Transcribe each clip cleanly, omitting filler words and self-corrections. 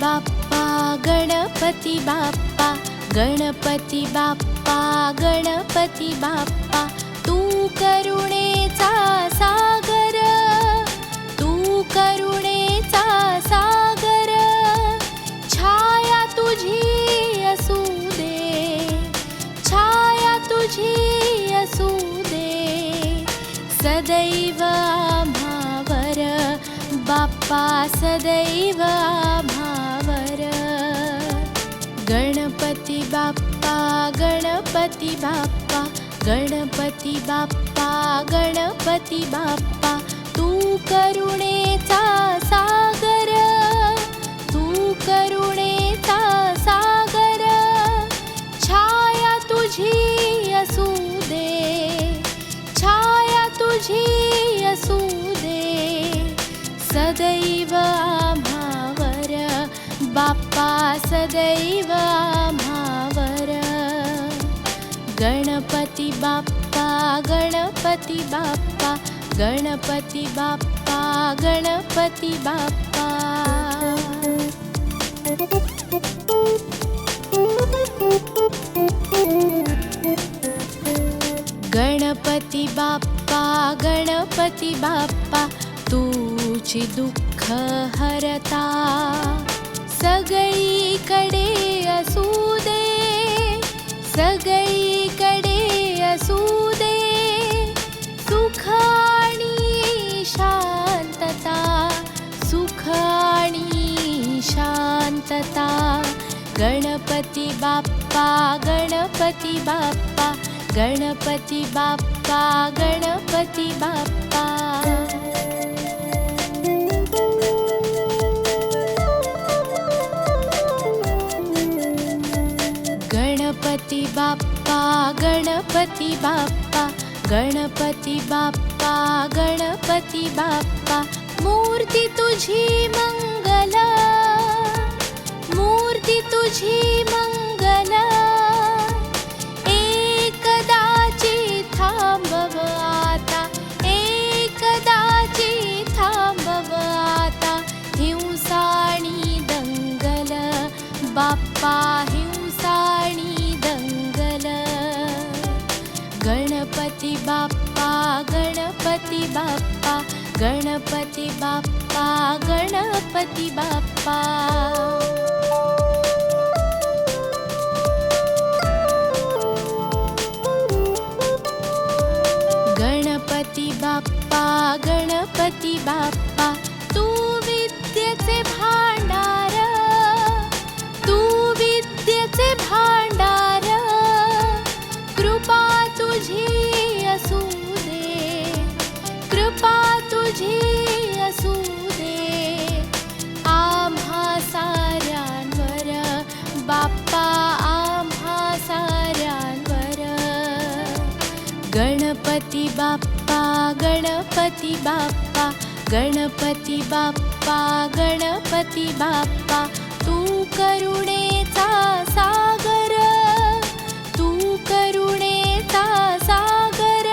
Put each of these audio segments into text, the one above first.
बाप्पा गणपती बाप्पा गणपती बाप्पा गणपती बाप्पा तू करुणेचा सागर तू करुणेचा सागर छाया तुझी असू दे छाया तुझी असू दे सदैव आम्हावर बाप्पा सदैव आम्हावर गणपती बाप्पा गणपती बाप्पा गणपती बाप्पा गणपती बाप्पा तू करुणेचा सागर तू करुणेचा सागर छाया तुझी असू दे छाया तुझी असू दे सदैव आम्हावर बाप्पा सदैव आम्हावर गणपती बाप्पा गणपती बाप्पा गणपती बाप्पा गणपती बाप्पा गणपती बाप्पा गणपती बाप्पा तुझी दुःख हरता सगळीकडे असू दे सगळीकडे असू दे सुख आणि शांतता सुख आणि शांतता गणपती बाप्पा गणपती बाप्पा गणपती बाप्पा गणपती बाप्पा गणपती बाप्पा गणपती बाप्पा गणपती बाप्पा गणपती बाप्पा मूर्ती तुझी मंगल मूर्ती तुझी मंगल एकदाची थांबव आता एकदाची थांबव आता हिंसा आणि दंगल बाप्पा हिंसा आणि दंगल गणपती बाप्पा गणपती बाप्पा गणपती बाप्पा गणपती बाप्पा गणपती बाप्पा गणपती बाप्पा तू विद्येचे भांडार तू विद्येचे भांडार कृपा तुझी असू दे कृपा तुझी असू दे आम्हा साऱ्यांवर बाप्पा आम्हा साऱ्यांवर गणपती बाप्पा गणपती बाप्पा गणपती बाप्पा गणपती बाप्पा तू करुणेचा सागर तू करुणेचा सागर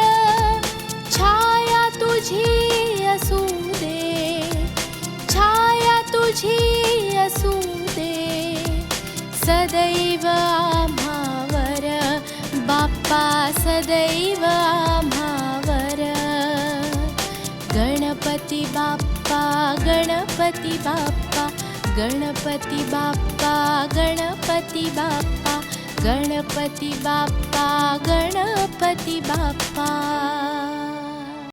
छाया तुझी असू दे छाया तुझी असू दे सदैव आम्हावर बाप्पा सदैव आम्हावर गणपती बाप्पा गणपती बाप्पा गणपती बाप्पा गणपती बाप्पा गणपती बाप्पा गणपती बाप्पा